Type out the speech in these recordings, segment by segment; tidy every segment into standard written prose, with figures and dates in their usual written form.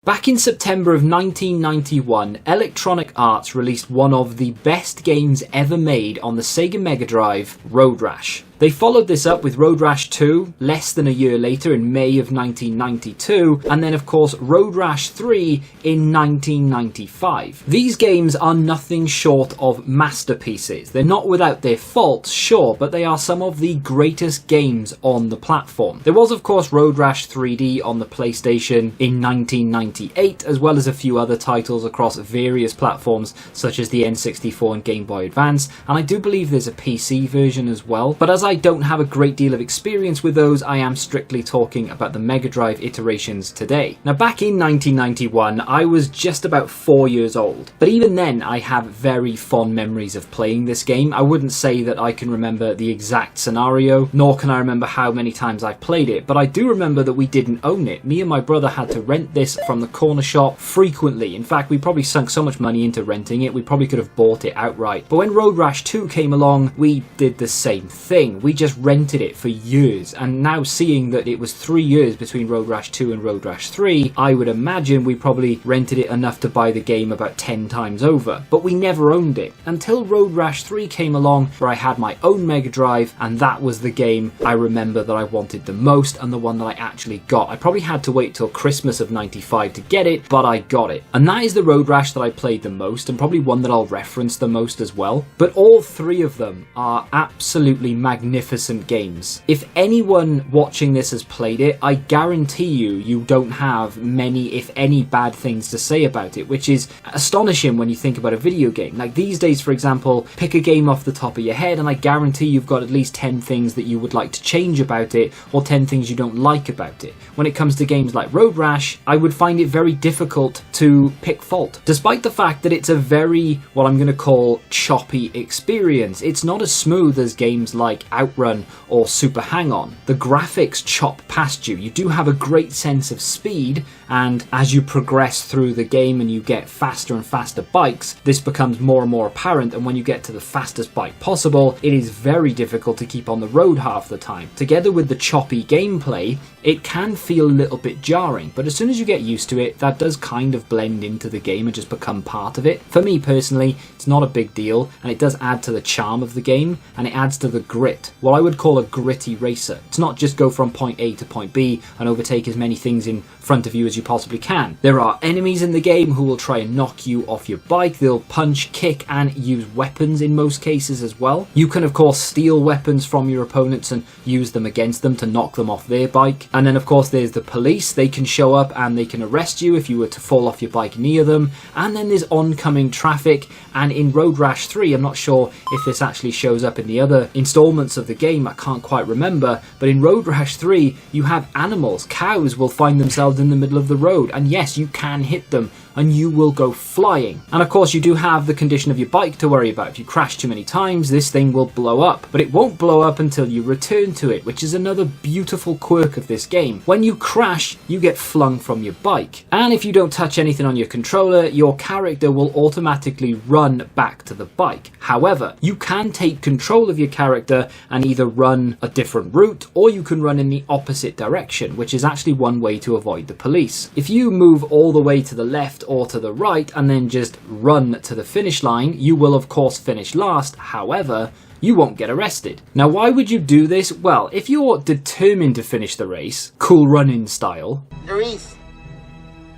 Back in September of 1991, Electronic Arts released one of the best games ever made on the Sega Mega Drive, Road Rash. They followed this up with Road Rash 2 less than a year later in May of 1992, and then of course Road Rash 3 in 1995. These games are nothing short of masterpieces. They're not without their faults, sure, but they are some of the greatest games on the platform. There was of course Road Rash 3D on the PlayStation in 1998, as well as a few other titles across various platforms such as the N64 and Game Boy Advance, and I do believe there's a PC version as well. But as I don't have a great deal of experience with those, I am strictly talking about the Mega Drive iterations today. Now back in 1991, I was just about 4 years old, but even then I have very fond memories of playing this game. I wouldn't say that I can remember the exact scenario, nor can I remember how many times I've played it, but I do remember that we didn't own it. Me and my brother had to rent this from the corner shop frequently. In fact, we probably sunk so much money into renting it, we probably could have bought it outright. But when Road Rash 2 came along, we did the same thing. We just rented it for years, and now seeing that it was 3 years between Road Rash 2 and Road Rash 3, I would imagine we probably rented it enough to buy the game about 10 times over. But we never owned it until Road Rash 3 came along, where I had my own Mega Drive, and that was the game I remember that I wanted the most, and the one that I actually got. I probably had to wait till Christmas of 95 to get it, but I got it. And that is the Road Rash that I played the most, and probably one that I'll reference the most as well. But all three of them are absolutely magnificent games. If anyone watching this has played it, I guarantee you don't have many, if any, bad things to say about it, which is astonishing when you think about a video game. Like these days, for example, pick a game off the top of your head and I guarantee you've got at least 10 things that you would like to change about it, or 10 things you don't like about it. When it comes to games like Road Rash, I would find it very difficult to pick fault, despite the fact that it's a very, what I'm going to call, choppy experience. It's not as smooth as games like Outrun or Super Hang-On. The graphics chop past you. You do have a great sense of speed, and as you progress through the game and you get faster and faster bikes, this becomes more and more apparent, and when you get to the fastest bike possible, it is very difficult to keep on the road half the time. Together with the choppy gameplay, it can feel a little bit jarring, but as soon as you get used to it, that does kind of blend into the game and just become part of it. For me personally, it's not a big deal, and it does add to the charm of the game, and it adds to the grit, what I would call a gritty racer. It's not just go from point A to point B and overtake as many things in front of you as you possibly can. There are enemies in the game who will try and knock you off your bike. They'll punch, kick, and use weapons in most cases as well. You can of course steal weapons from your opponents and use them against them to knock them off their bike. And then of course there's the police. They can show up and they can arrest you if you were to fall off your bike near them. And then there's oncoming traffic, and in Road Rash 3, I'm not sure if this actually shows up in the other installments of the game, I can't quite remember, but in Road Rash 3 you have animals. Cows will find themselves in the middle of the road, and yes, you can hit them and you will go flying. And of course you do have the condition of your bike to worry about. If you crash too many times, this thing will blow up, but it won't blow up until you return to it, which is another beautiful quirk of this game. When you crash, you get flung from your bike, and if you don't touch anything on your controller, your character will automatically run back to the bike. However, you can take control of your character and either run a different route, or you can run in the opposite direction, which is actually one way to avoid the police. If you move all the way to the left or to the right and then just run to the finish line, you will of course finish last. However, you won't get arrested. Now, why would you do this? Well, if you're determined to finish the race, Cool Running style. Reese,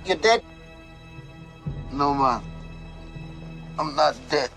you're dead? No, man. I'm not dead.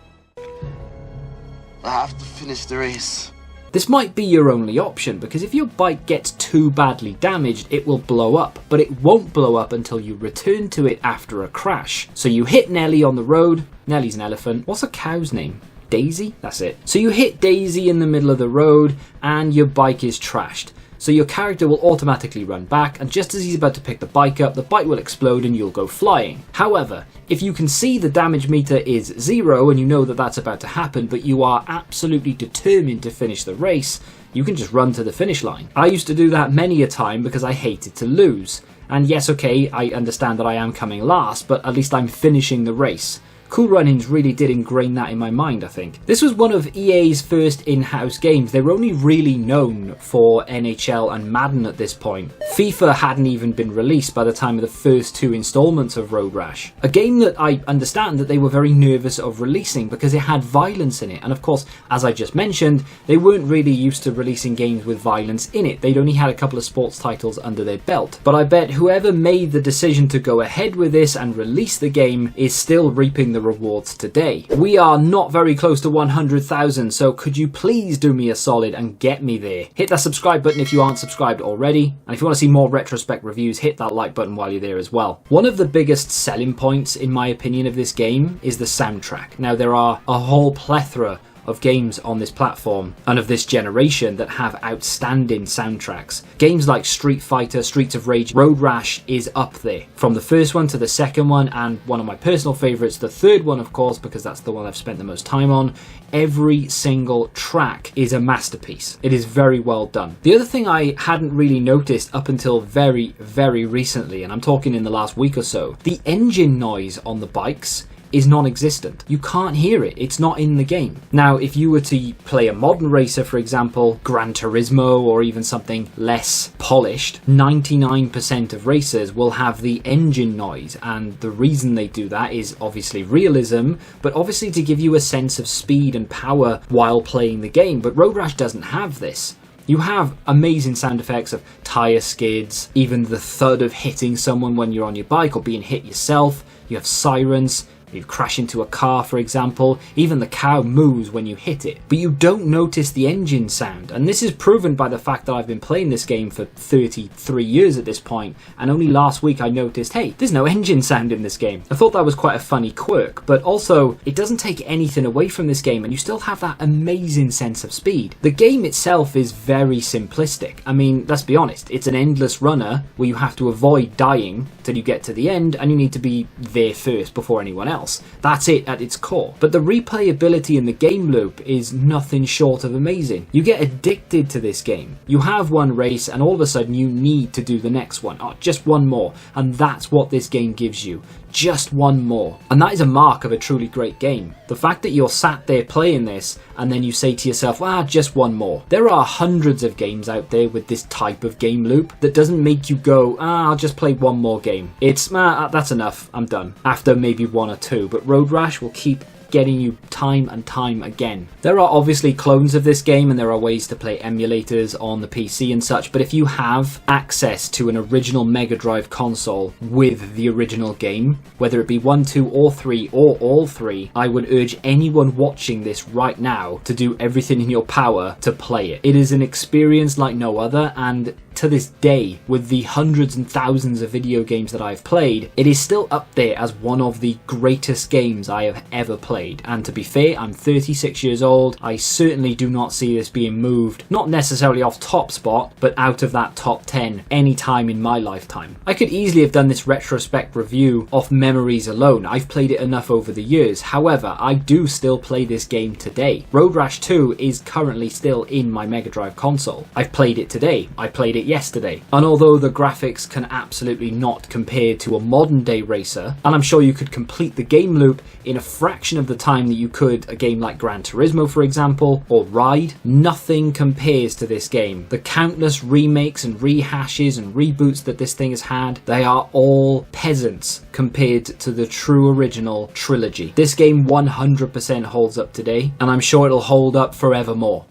I have to finish the race. This might be your only option, because if your bike gets too badly damaged, it will blow up, but it won't blow up until you return to it after a crash. So you hit Nelly on the road. Nelly's an elephant. What's a cow's name? Daisy? That's it. So you hit Daisy in the middle of the road and your bike is trashed. So your character will automatically run back, and just as he's about to pick the bike up, the bike will explode and you'll go flying. However, if you can see the damage meter is 0 and you know that that's about to happen, but you are absolutely determined to finish the race, you can just run to the finish line. I used to do that many a time because I hated to lose. And yes, okay, I understand that I am coming last, but at least I'm finishing the race. Cool Runnings really did ingrain that in my mind, I think. This was one of EA's first in-house games. They were only really known for NHL and Madden at this point. FIFA hadn't even been released by the time of the first 2 installments of Road Rash. A game that I understand that they were very nervous of releasing because it had violence in it. And of course, as I just mentioned, they weren't really used to releasing games with violence in it. They'd only had a couple of sports titles under their belt. But I bet whoever made the decision to go ahead with this and release the game is still reaping the rewards today. We are not very close to 100,000, so could you please do me a solid and get me there? Hit that subscribe button if you aren't subscribed already, and if you want to see more retrospect reviews, hit that like button while you're there as well. One of the biggest selling points, in my opinion, of this game is the soundtrack. Now, there are a whole plethora of games on this platform and of this generation that have outstanding soundtracks. Games like Street Fighter, Streets of Rage, Road Rash is up there. From the first one to the second one, and one of my personal favourites, the third one of course, because that's the one I've spent the most time on. Every single track is a masterpiece. It is very well done. The other thing I hadn't really noticed up until very, very recently, and I'm talking in the last week or so, the engine noise on the bikes is non-existent. You can't hear it. It's not in the game. Now, if you were to play a modern racer, for example, Gran Turismo, or even something less polished, 99% of racers will have the engine noise, and the reason they do that is obviously realism, but obviously to give you a sense of speed and power while playing the game. But Road Rash doesn't have this. You have amazing sound effects of tyre skids, even the thud of hitting someone when you're on your bike or being hit yourself. You have sirens. You crash into a car, for example. Even the cow moves when you hit it. But you don't notice the engine sound. And this is proven by the fact that I've been playing this game for 33 years at this point, and only last week I noticed, hey, there's no engine sound in this game. I thought that was quite a funny quirk, but also it doesn't take anything away from this game, and you still have that amazing sense of speed. The game itself is very simplistic. I mean, let's be honest, it's an endless runner where you have to avoid dying till you get to the end, and you need to be there first before anyone else. That's it at its core. But the replayability in the game loop is nothing short of amazing. You get addicted to this game. You have one race and all of a sudden you need to do the next one. Oh, just one more. And that's what this game gives you. Just one more. And that is a mark of a truly great game. The fact that you're sat there playing this and then you say to yourself, just one more. There are hundreds of games out there with this type of game loop that doesn't make you go, I'll just play one more game. It's, that's enough, I'm done. After maybe one or two. But Road Rash will keep getting you time and time again. There are obviously clones of this game, and there are ways to play emulators on the PC and such, but if you have access to an original Mega Drive console with the original game, whether it be 1, 2 or 3 or all 3, I would urge anyone watching this right now to do everything in your power to play it. It is an experience like no other, and to this day, with the hundreds and thousands of video games that I've played, it is still up there as one of the greatest games I have ever played. And to be fair, I'm 36 years old. I certainly do not see this being moved, not necessarily off top spot, but out of that top 10 any time in my lifetime. I could easily have done this retrospect review off memories alone. I've played it enough over the years. However, I do still play this game today. Road Rash 2 is currently still in my Mega Drive console. I've played it today. I played it yesterday. And although the graphics can absolutely not compare to a modern day racer, and I'm sure you could complete the game loop in a fraction of the time that you could a game like Gran Turismo, for example, or Ride, nothing compares to this game. The countless remakes and rehashes and reboots that this thing has had, they are all peasants compared to the true original trilogy. This game 100% holds up today, and I'm sure it'll hold up forevermore.